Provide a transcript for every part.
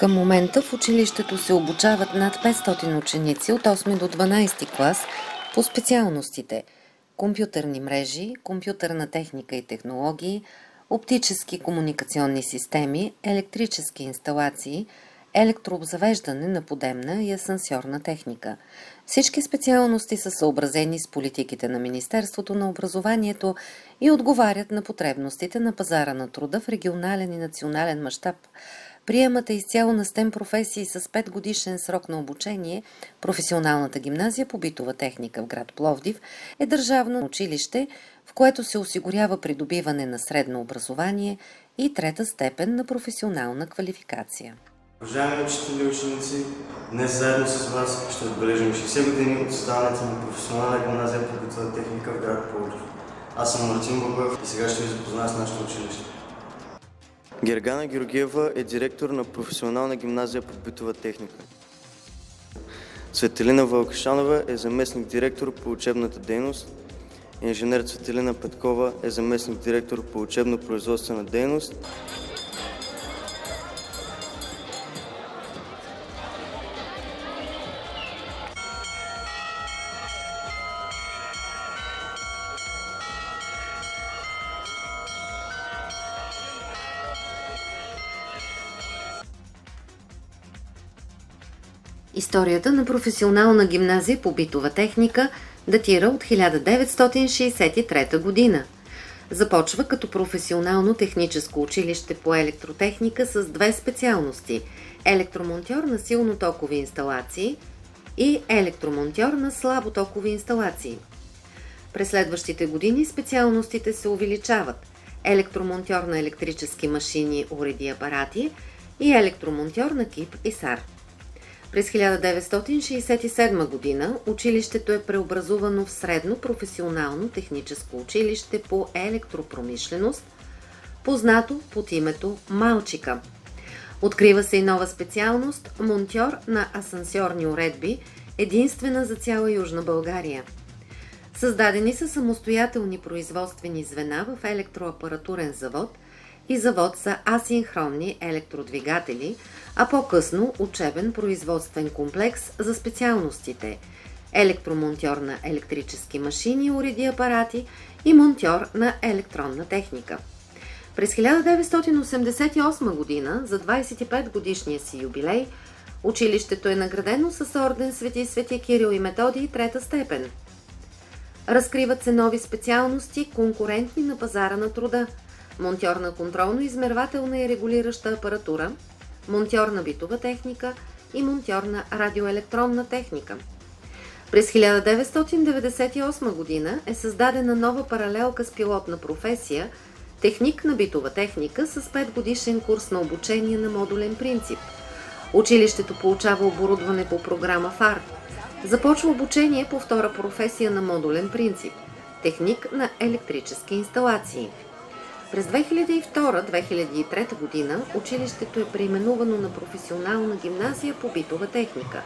Към момента в училището се обучават над 500 ученици от 8 до 12 клас по специалностите компютърни мрежи, компютърна техника и технологии, оптически комуникационни системи, електрически инсталации, електрообзавеждане на подемна и асансьорна техника. Всички специалности са съобразени с политиките на Министерството на образованието и отговарят на потребностите на пазара на труда в регионален и национален мащаб. Приемът е изцяло на STEM професии с 5-годишен срок на обучение. Професионалната гимназия по битова техника в град Пловдив е държавно училище, в което се осигурява придобиване на средно образование и трета степен на професионална квалификация. Уважаеми учители и ученици, днес заедно с вас ще отбележим 60 години от създаването на професионална гимназия по битова техника в град Пловдив. Аз съм Мартин Богов и сега ще ви запозная с нашето училище. Гергана Георгиева е директор на професионална гимназия по битова техника. Цветелина Вълкашанова е заместник директор по учебната дейност. Инженер Цветелина Петкова е заместник директор по учебно-производствена дейност. Историята на професионална гимназия по битова техника датира от 1963 година. Започва като професионално техническо училище по електротехника с две специалности – електромонтьор на силнотокови инсталации и електромонтьор на слаботокови инсталации. През следващите години специалностите се увеличават – електромонтьор на електрически машини, уреди и апарати и електромонтьор на КИП и САР. През 1967 година училището е преобразувано в средно професионално техническо училище по електропромишленост, познато под името Малчика. Открива се и нова специалност – монтьор на асансьорни уредби, единствена за цяла Южна България. Създадени са самостоятелни производствени звена в електроапаратурен завод и завод за асинхронни електродвигатели, а по-късно учебен производствен комплекс за специалностите електромонтьор на електрически машини, уреди и апарати и монтьор на електронна техника. През 1988 година, за 25 годишния си юбилей, училището е наградено с орден Свети Кирил и Методий трета степен. Разкриват се нови специалности, конкурентни на пазара на труда: монтьор на контролно-измервателна и регулираща апаратура, монтьор на битова техника и монтьор на радиоелектронна техника. През 1998 година е създадена нова паралелка с пилотна професия – техник на битова техника с 5-годишен курс на обучение на модулен принцип. Училището получава оборудване по програма ФАР. Започва обучение по втора професия на модулен принцип – техник на електрически инсталации. През 2002-2003 година училището е преименувано на професионална гимназия по битова техника.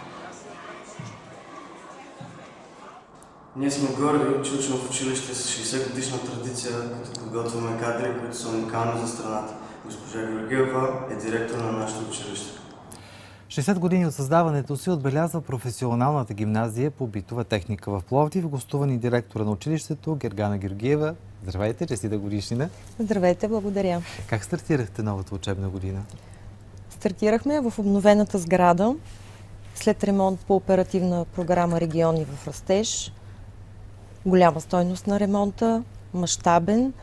Ние сме горди, че учим в училище с 60 годишна традиция, като подготвяме кадри, които са уникални за страната. Госпожа Георгиева е директор на нашето училище. 60 години от създаването си отбелязва професионалната гимназия по битова техника в Пловдив. Гостува ни директора на училището Гергана Георгиева. Здравейте, честита годишнина. Здравейте, благодаря. Как стартирахте новата учебна година? Стартирахме в обновената сграда, след ремонт по оперативна програма Региони в растеж. Голяма стойност на ремонта, мащабен,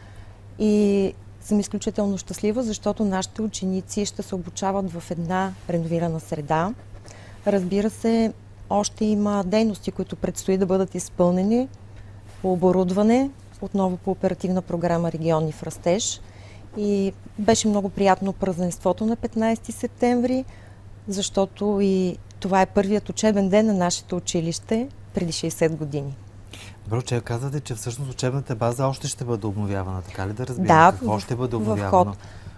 и съм изключително щастлива, защото нашите ученици ще се обучават в една реновирана среда. Разбира се, още има дейности, които предстои да бъдат изпълнени по оборудване, отново по оперативна програма Региони в растеж. И беше много приятно празненството на 15 септември, защото и това е първият учебен ден на нашето училище преди 60 години. Добре, че казвате, че всъщност учебната база още ще бъде обновявана, така ли да разбирам? Да, какво ще бъде обновявано,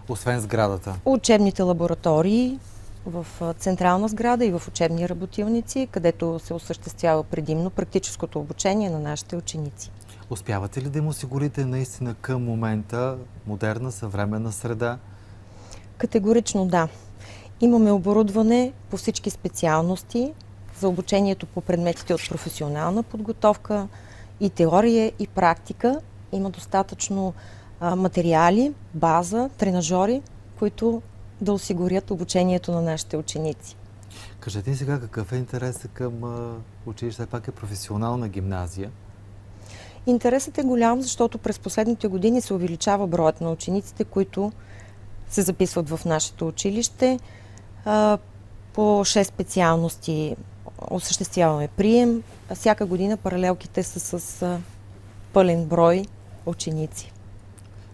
освен сградата? Учебните лаборатории в централна сграда и в учебни работилници, където се осъществява предимно практическото обучение на нашите ученици. Успявате ли да им осигурите наистина към момента модерна, съвременна среда? Категорично да. Имаме оборудване по всички специалности за обучението по предметите от професионална подготовка и теория и практика. Има достатъчно материали, база, тренажори, които да осигурят обучението на нашите ученици. Кажете ни сега какъв е интересът към училище, пак е професионална гимназия? Интересът е голям, защото през последните години се увеличава броят на учениците, които се записват в нашето училище. По 6 специалности осъществяваме прием. Всяка година паралелките са с пълен брой ученици.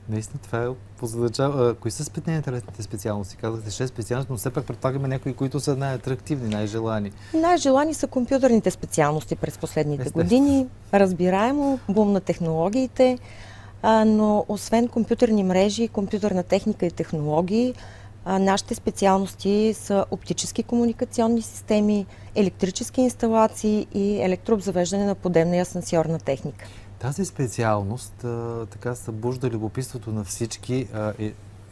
Наистина, това е позадачава. Кои са интересните специалности? Казахте 6 специалности, но все пак предполагаме някои, които са най-атрактивни, най-желани. Най-желани са компютърните специалности през последните години. Разбираемо, бум на технологиите, но освен компютърни мрежи, компютърна техника и технологии, нашите специалности са оптически комуникационни системи, електрически инсталации и електрообзавеждане на подемна и асансьорна техника. Тази специалност така събужда любопитството на всички.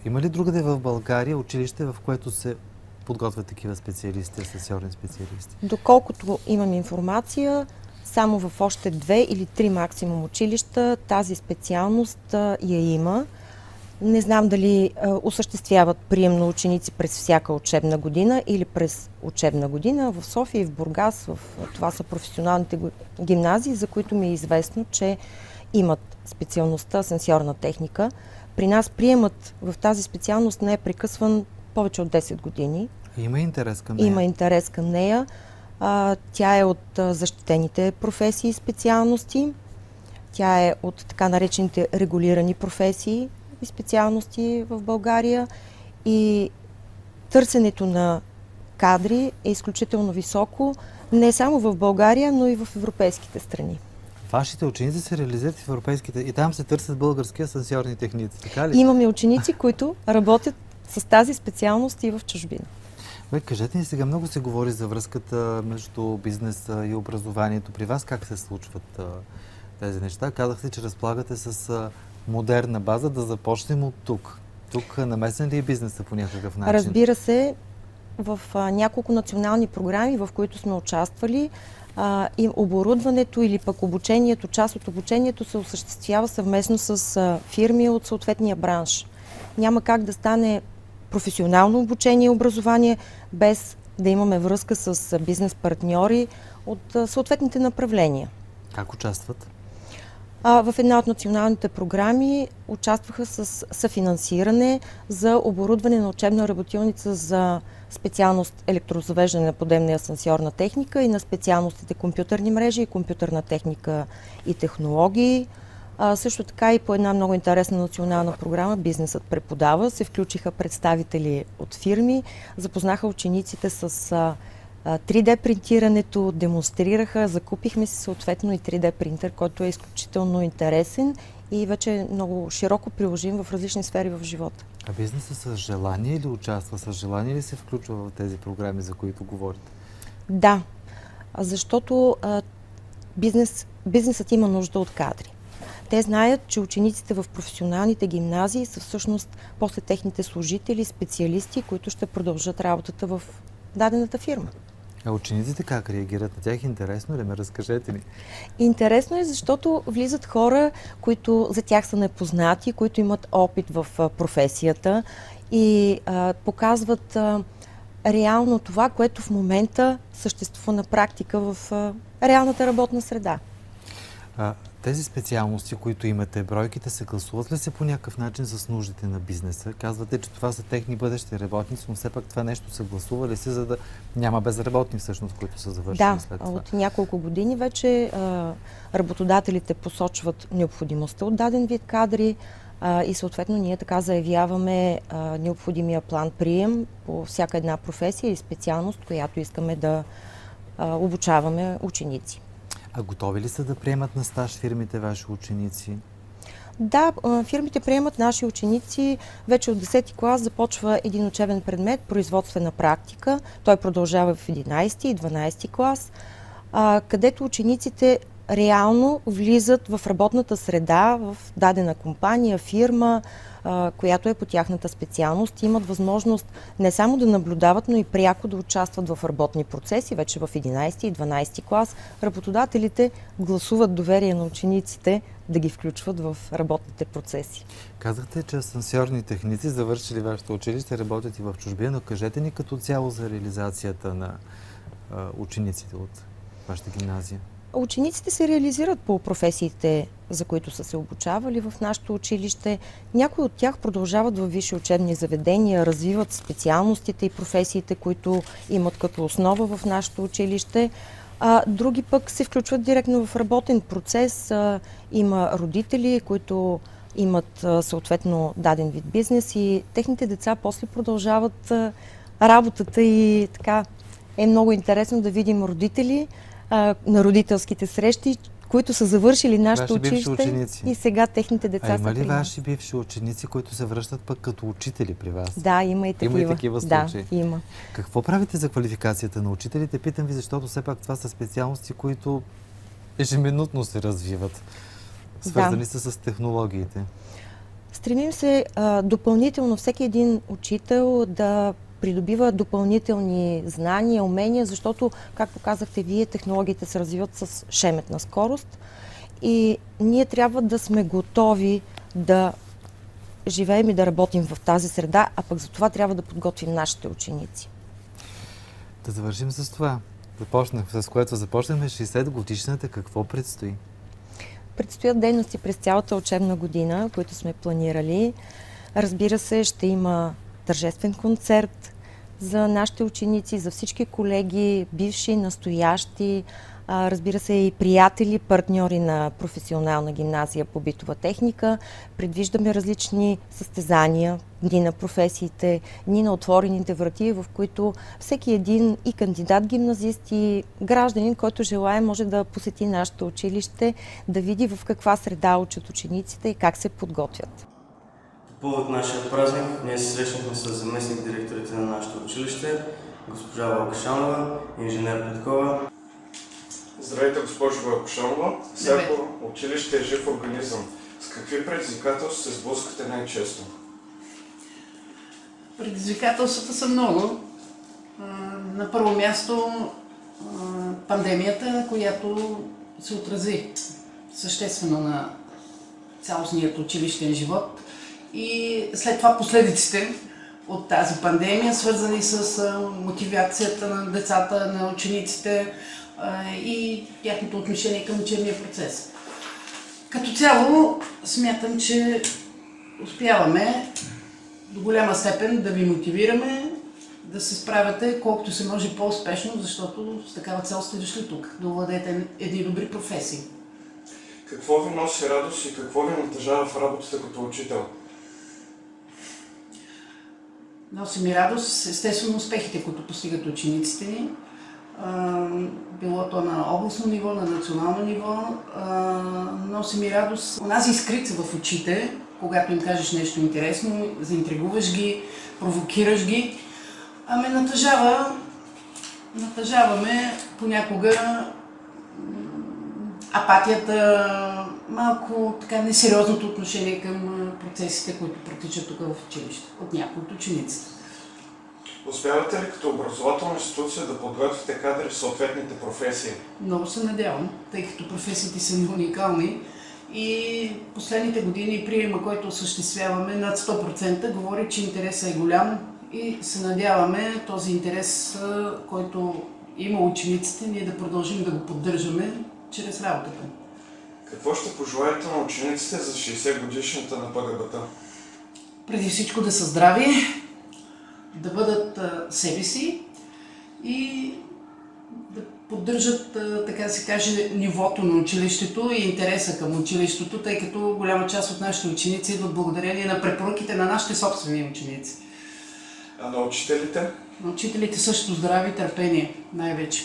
Има ли другаде в България училище, в което се подготвят такива специалисти, асансьорни специалисти? Доколкото имам информация, само в още 2 или 3 максимум училища тази специалност я има. Не знам дали осъществяват прием на ученици през всяка учебна година или през учебна година. В София и в Бургас, това са професионалните гимназии, за които ми е известно, че имат специалността асансьорна техника. При нас приемът в тази специалност не е прекъсван повече от 10 години. Има интерес към нея? Има интерес към нея. Тя е от защитените професии и специалности. Тя е от така наречените регулирани професии и специалности в България и търсенето на кадри е изключително високо, не само в България, но и в европейските страни. Вашите ученици се реализират в европейските и там се търсят български асансьорни техници, така ли? Имаме ученици, които работят с тази специалност и в чужбина. Кажете ни сега, много се говори за връзката между бизнеса и образованието. При вас как се случват тези неща? Казахте, че разполагате с модерна база. Да започнем от тук. Тук намесен ли е бизнеса по някакъв начин? Разбира се, в няколко национални програми, в които сме участвали, и оборудването или пък обучението, част от обучението се осъществява съвместно с фирми от съответния бранш. Няма как да стане професионално обучение и образование без да имаме връзка с бизнес партньори от съответните направления. Как участват? В една от националните програми участваха с съфинансиране за оборудване на учебна работилница за специалност електрозавеждане на подемна и асансьорна техника и на специалностите компютърни мрежи и компютърна техника и технологии. Също така и по една много интересна национална програма "Бизнесът преподава" се включиха представители от фирми, запознаха учениците с 3D принтирането, демонстрираха, закупихме си съответно и 3D принтер, който е изключително интересен и вече много широко приложим в различни сфери в живота. А бизнесът с желание или участва? С желание ли се включва в тези програми, за които говорите? Да, защото бизнесът има нужда от кадри. Те знаят, че учениците в професионалните гимназии са всъщност после техните служители, специалисти, които ще продължат работата в дадената фирма. А учениците как реагират на тях? Интересно ли? Ме разкажете ни. Интересно е, защото влизат хора, които за тях са непознати, които имат опит в професията и показват реално това, което в момента съществува на практика в реалната работна среда. Тези специалности, които имате, бройките се гласуват ли се по някакъв начин с нуждите на бизнеса? Казвате, че това са техни бъдещи работници, но все пак това нещо се гласува ли се, за да няма безработни всъщност, които са завършили след това? Да, от няколко години вече работодателите посочват необходимостта от даден вид кадри и съответно ние така заявяваме необходимия план прием по всяка една професия и специалност, която искаме да обучаваме ученици. А готови ли са да приемат на стаж фирмите ваши ученици? Да, фирмите приемат наши ученици. Вече от 10-ти клас започва един учебен предмет производствена практика. Той продължава в 11-ти и 12-ти клас, където учениците реално влизат в работната среда, в дадена компания, фирма, която е по тяхната специалност, имат възможност не само да наблюдават, но и пряко да участват в работни процеси. Вече в 11 и 12 клас работодателите гласуват доверие на учениците да ги включват в работните процеси. Казахте, че асансьорни техници, завършили вашето училище, работят и в чужбина, но кажете ни като цяло за реализацията на учениците от вашата гимназия. Учениците се реализират по професиите, за които са се обучавали в нашето училище. Някои от тях продължават във висши учебни заведения, развиват специалностите и професиите, които имат като основа в нашето училище. Други пък се включват директно в работен процес. Има родители, които имат съответно даден вид бизнес и техните деца после продължават работата и така е много интересно да видим родители на родителските срещи, които са завършили нашето училище и сега техните деца са при нас. Има ли ваши бивши ученици, които се връщат пък като учители при вас? Да, има и такива. Има и такива случаи? Да, има. Какво правите за квалификацията на учителите? Питам ви, защото все пак това са специалности, които ежеминутно се развиват, свързани са с технологиите. Стремим се допълнително всеки един учител да придобива допълнителни знания, умения, защото, както казахте вие, технологиите се развиват с шеметна скорост и ние трябва да сме готови да живеем и да работим в тази среда, а пък за това трябва да подготвим нашите ученици. Да завършим с това. С което започнахме 60-годишната. Какво предстои? Предстоят дейности през цялата учебна година, които сме планирали. Разбира се, ще има тържествен концерт за нашите ученици, за всички колеги, бивши, настоящи, разбира се и приятели, партньори на професионална гимназия по битова техника. Предвиждаме различни състезания, дни на професиите, дни на отворените врати, в които всеки един и кандидат гимназист и гражданин, който желае, може да посети нашето училище, да види в каква среда учат учениците и как се подготвят. По повод нашия празник, ние се срещнахме с заместник директорите на нашето училище, госпожа Вълкашанова, инженер Петкова. Здравейте, госпожо Вълкашанова. Всяко училище е жив организъм. С какви предизвикателства се сблъскате най-често? Предизвикателствата са много. На първо място пандемията, която се отрази съществено на цялостният училищен живот. И след това последиците от тази пандемия, свързани с мотивацията на децата, на учениците и тяхното отношение към учебния процес. Като цяло смятам, че успяваме до голяма степен да ви мотивираме да се справяте колкото се може по-успешно, защото с такава цел сте дошли тук, да овладеете едни добри професии. Какво ви носи радост и какво ви натъжава в работата като учител? Носи ми радост, естествено, успехите, които постигат учениците ни. Било то на областно ниво, на национално ниво. Носи ми радост онази искрица в очите, когато им кажеш нещо интересно, заинтригуваш ги, провокираш ги. Ме натъжаваме понякога апатията, малко така несериозното отношение към процесите, които протичат тук в училище от някои от учениците. Успявате ли като образователна институция да подготвите кадри в съответните професии? Много се надявам, тъй като професиите са уникални и последните години приема, който осъществяваме над 100%, говори, че интересът е голям и се надяваме този интерес, който има учениците, ние да продължим да го поддържаме чрез работата. Какво ще пожелаете на учениците за 60 годишната на ПГБ-та? Преди всичко да са здрави, да бъдат себе си и да поддържат, така да се каже, нивото на училището и интереса към училището, тъй като голяма част от нашите ученици идват благодарение на препоръките на нашите собствени ученици. А на учителите? На учителите също здраве и търпение, най-вече.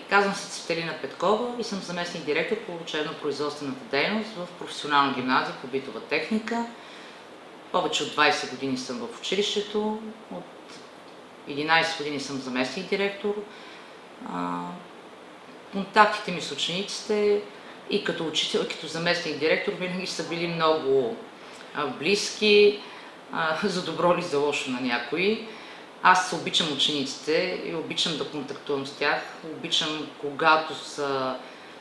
Казвам се Цветелина Петкова и съм заместник директор по учебно-производствената дейност в професионална гимназия по битова техника. Повече от 20 години съм в училището, от 11 години съм заместник директор. контактите ми с учениците и като учител, и като заместник директор винаги са били много близки, за добро или за лошо на някои. Аз обичам учениците и обичам да контактувам с тях. Обичам когато са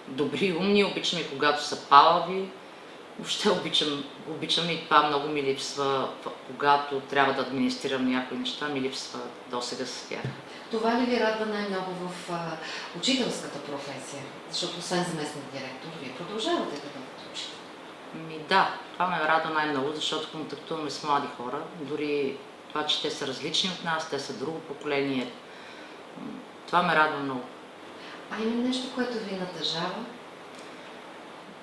добри и умни, обичам и когато са палави. Въобще обичам и това много ми липсва, когато трябва да администрирам някои неща, ми липсва досега с тях. Това ли ви радва най-много в учителската професия? Защото освен заместник директор, вие продължавате да бъдете учител. Да, това ме радва най-много, защото контактуваме с млади хора. Дори това, че те са различни от нас, те са друго поколение. Това ме радва много. А има нещо, което ви натъжава?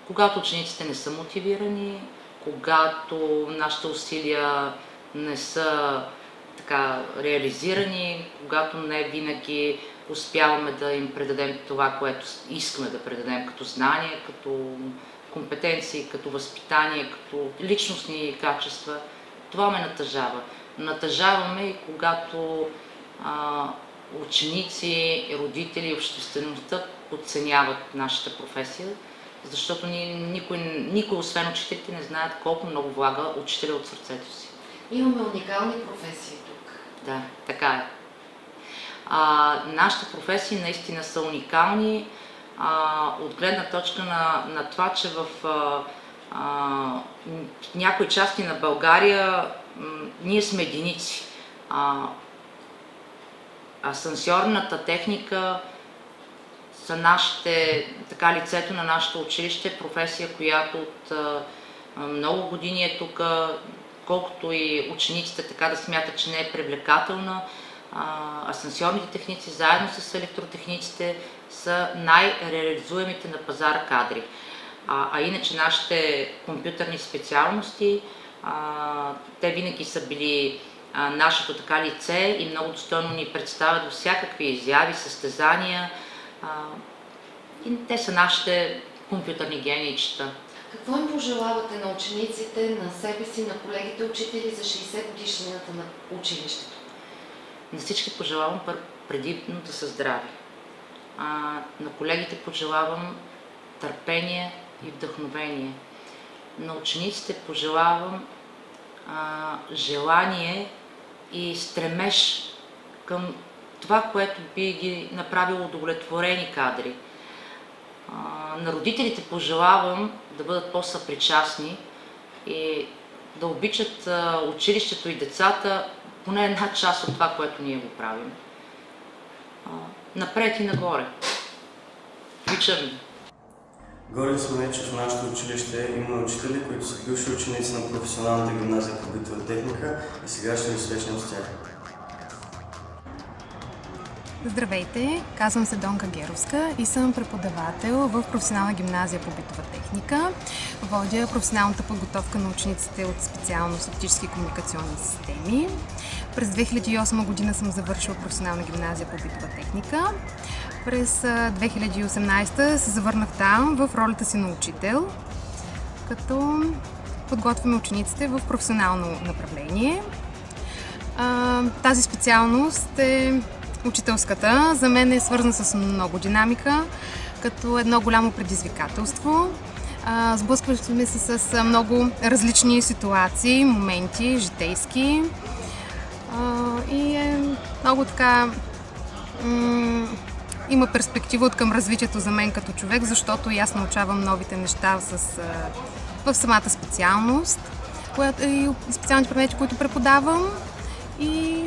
Когато учениците не са мотивирани, когато нашите усилия не са така реализирани, когато не винаги успяваме да им предадем това, което искаме да предадем като знание, като компетенции, като възпитание, като личностни качества, това ме натъжава. Натъжаваме и когато ученици, родители и обществеността подценяват нашата професия, защото никой освен учителите не знаят колко много влага учителя от сърцето си. Имаме уникални професии тук. Да, така е. Нашите професии наистина са уникални от гледна точка на това, че в някои части на България ние сме единици. Асансьорната техника са лицето на нашето училище, професия, която от много години е тук, колкото и учениците така да смятат, че не е привлекателна. Асансьорните техници заедно с електротехниците са най-реализуемите на пазара кадри. Иначе нашите компютърни специалности, те винаги са били нашето така лице и много достойно ни представят до всякакви изяви, състезания. И те са нашите компютърни генийчета. Какво им пожелавате на учениците, на себе си, на колегите учители за 60 годишнината на училището? На всички пожелавам предимно да са здрави. На колегите пожелавам търпение и вдъхновение. На учениците пожелавам желание и стремеж към това, което би ги направило удовлетворени кадри. На родителите пожелавам да бъдат по-съпричастни и да обичат училището и децата поне една част от това, което ние го правим. Напред и нагоре. Обичам ви. Горди сме, че в нашето училище има учители, които са бивши ученици на професионалната гимназия по битова техника и сега ще ви срещнем с тях. Здравейте, казвам се Донка Геровска и съм преподавател в професионална гимназия по битова техника. Водя професионалната подготовка на учениците от специалност оптически и комуникационни системи. През 2008 година съм завършила професионална гимназия по битова техника. През 2018 се завърнах там в ролята си на учител, като подготвяме учениците в професионално направление. Тази специалност е учителската. За мен е свързана с много динамика, като едно голямо предизвикателство. Сблъскваме се с много различни ситуации, моменти, житейски. И е много така... има перспектива от към развитието за мен като човек, защото и аз научавам новите неща в самата специалност, и специалните предмети, които преподавам, и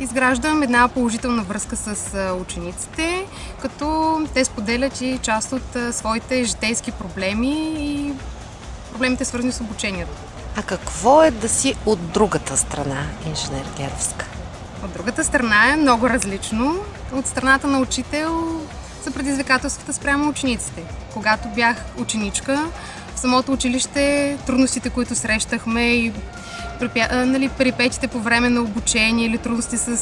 изграждам една положителна връзка с учениците, като те споделят и част от своите житейски проблеми и проблемите, свързани с обучението. А какво е да си от другата страна, инженер Геровска? От другата страна е много различно. От страната на учител са предизвикателствата спрямо учениците. Когато бях ученичка, в самото училище трудностите, които срещахме и перипетите по време на обучение или трудности с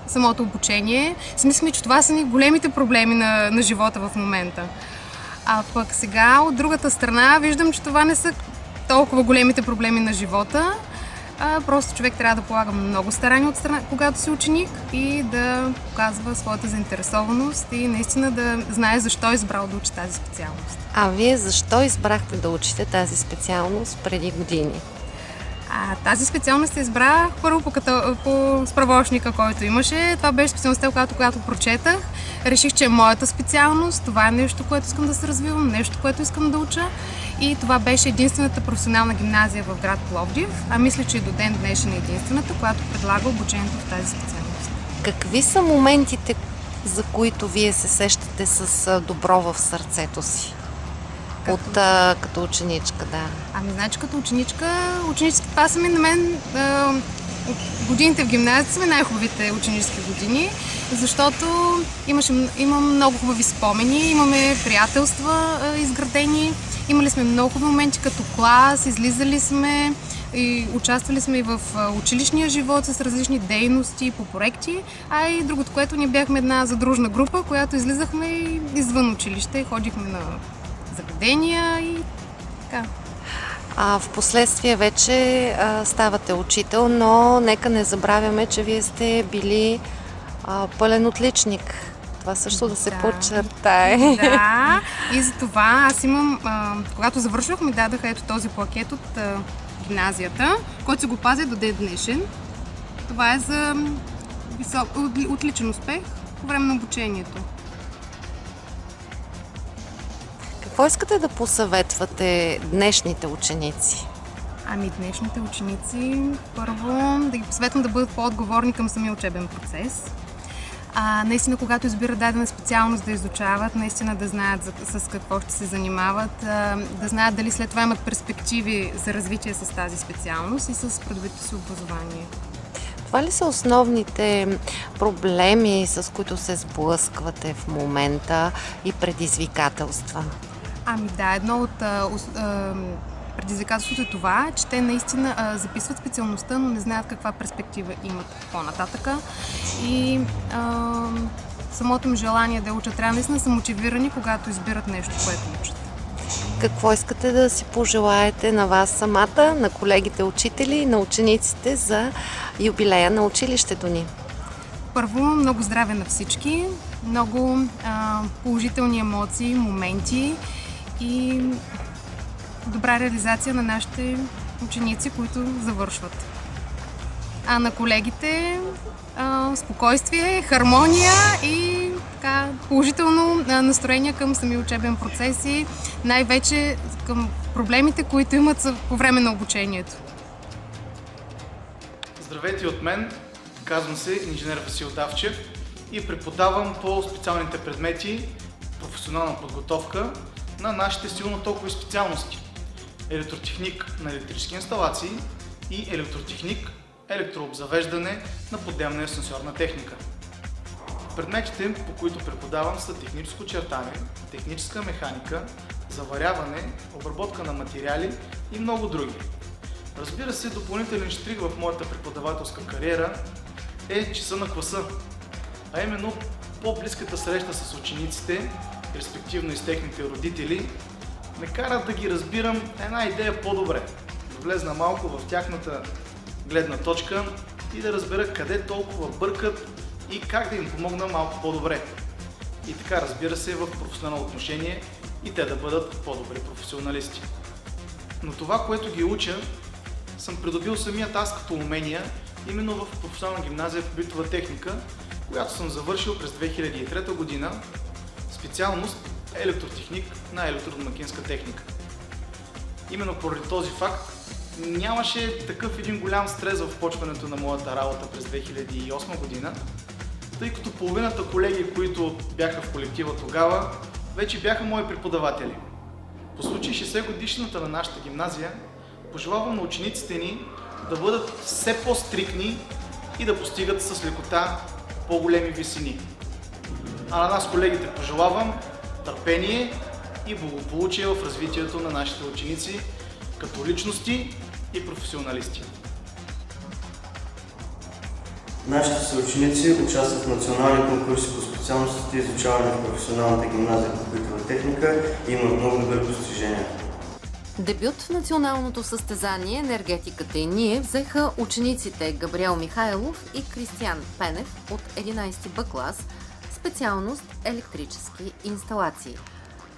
самото обучение, си мислим, че това са ни големите проблеми на живота в момента. А пък сега от другата страна виждам, че това не са толкова големите проблеми на живота. Просто човек трябва да полага много старание от страна, когато си ученик и да показва своята заинтересованост и наистина да знае защо е избрал да учи тази специалност. А вие защо избрахте да учите тази специалност преди години? Тази специалност се избрах първо по справочника, който имаше. Това беше специалността, когато прочетах. Реших, че е моята специалност. Това е нещо, което искам да се развивам, нещо, което искам да уча. И това беше единствената професионална гимназия в град Пловдив. Мисля, че и до ден днешен е единствената, която предлага обучението в тази специалност. Какви са моментите, за които вие се сещате с добро в сърцето си? Като ученичка, да. Значи като ученичка, това са ми на мен годините в гимназията са ми най-хубавите ученически години, защото имам много хубави спомени, имаме приятелства изградени, имали сме много хубави моменти като клас, излизали сме и участвали сме и в училищния живот с различни дейности по проекти, и другото, което ние бяхме една задружна група, която излизахме и извън училище, ходихме на заведения и така. В последствие вече ставате учител, но нека не забравяме, че вие сте били пълен отличник. Това също да се подчертае. Да, и за това аз имам, когато завършвах, ми дадаха ето този плакет от гимназията, който се го пазя до ден днешен. Това е за отличен успех по време на обучението. Какво искате да посъветвате днешните ученици? Днешните ученици, първо да ги посъветвам да бъдат по-отговорни към самия учебен процес. Наистина, когато избират дадена специалност да изучават, наистина да знаят с какво ще се занимават, да знаят дали след това имат перспективи за развитие с тази специалност и с придобитото си образование. Това ли са основните проблеми, с които се сблъсквате в момента и предизвикателства? Да, едно от предизвикателството е това, че те наистина записват специалността, но не знаят каква перспектива имат по-нататъка. И самото им желание да учат, трябва наистина са мотивирани, когато избират нещо, което учат. Какво искате да си пожелаете на вас самата, на колегите учители и на учениците за юбилея на училището ни? Първо, много здраве на всички, много положителни емоции, моменти и добра реализация на нашите ученици, които завършват. На колегите спокойствие, хармония и положително настроение към самия учебен процес и най-вече към проблемите, които имат по време на обучението. Здравейте от мен, казвам се инженер Васил Давчев и преподавам по специалните предмети професионална подготовка на нашите силно толкови специалности. Електротехник на електрически инсталации и електротехник електрообзавеждане на подземна и асансьорна техника. Предметите, по които преподавам, са техническо чертане, техническа механика, заваряване, обработка на материали и много други. Разбира се, допълнителен штрих в моята преподавателска кариера е часа на класа, а именно по-близката среща с учениците, респективно и с техните родители, ме кара да ги разбирам една идея по-добре, да влезна малко в тяхната гледна точка и да разбера къде толкова бъркат и как да им помогна малко по-добре. И така, разбира се, в професионално отношение и те да бъдат по-добри професионалисти. Но това, което ги уча, съм придобил самият аз като умения, именно в професионална гимназия по битова техника, която съм завършил през 2003 година, специалност електротехник на електродомакинска техника. Именно поради този факт нямаше такъв един голям стрес в почването на моята работа през 2008 година, тъй като половината колеги, които бяха в колектива тогава, вече бяха мои преподаватели. По случай 60 годишната на нашата гимназия, пожелавам на учениците ни да бъдат все по-стрикни и да постигат с лекота по-големи висини. А на нас, колегите, пожелавам търпение и благополучие в развитието на нашите ученици като личности и професионалисти. Нашите съученици участват в национални конкурси по специалностите и изучаване в професионалната гимназия по битова техника и имат много добри постижения. Дебют в националното състезание "Енергетиката и ние" взеха учениците Габриел Михайлов и Кристиян Пенев от 11 Б клас, специалност електрически инсталации.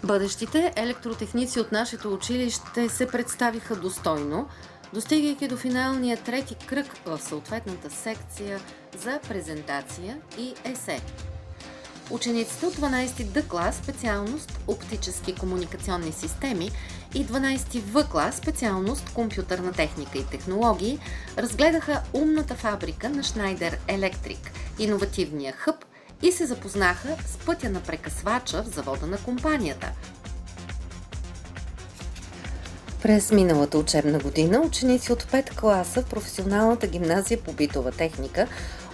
Бъдещите електротехници от нашето училище се представиха достойно, достигайки до финалния трети кръг в съответната секция за презентация и есе. Учениците от 12 Д клас, специалност оптически комуникационни системи, и 12 В клас, специалност компютърна техника и технологии, разгледаха умната фабрика на Schneider Electric, иновативния хъб, и се запознаха с пътя на прекъсвача в завода на компанията. През миналата учебна година ученици от 5 класа в професионалната гимназия по битова техника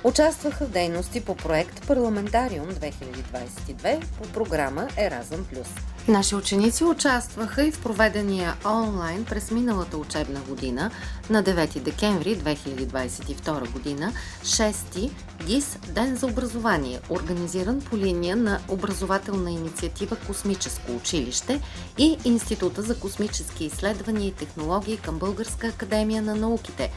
участваха в дейности по проект Парламентариум 2022 по програма Еразъм Плюс. Наши ученици участваха и в проведения онлайн през миналата учебна година на 9 декември 2022 година 6-ти ГИС Ден за образование, организиран по линия на образователна инициатива Космическо училище и Института за космически изследвания и технологии към Българска академия на науките.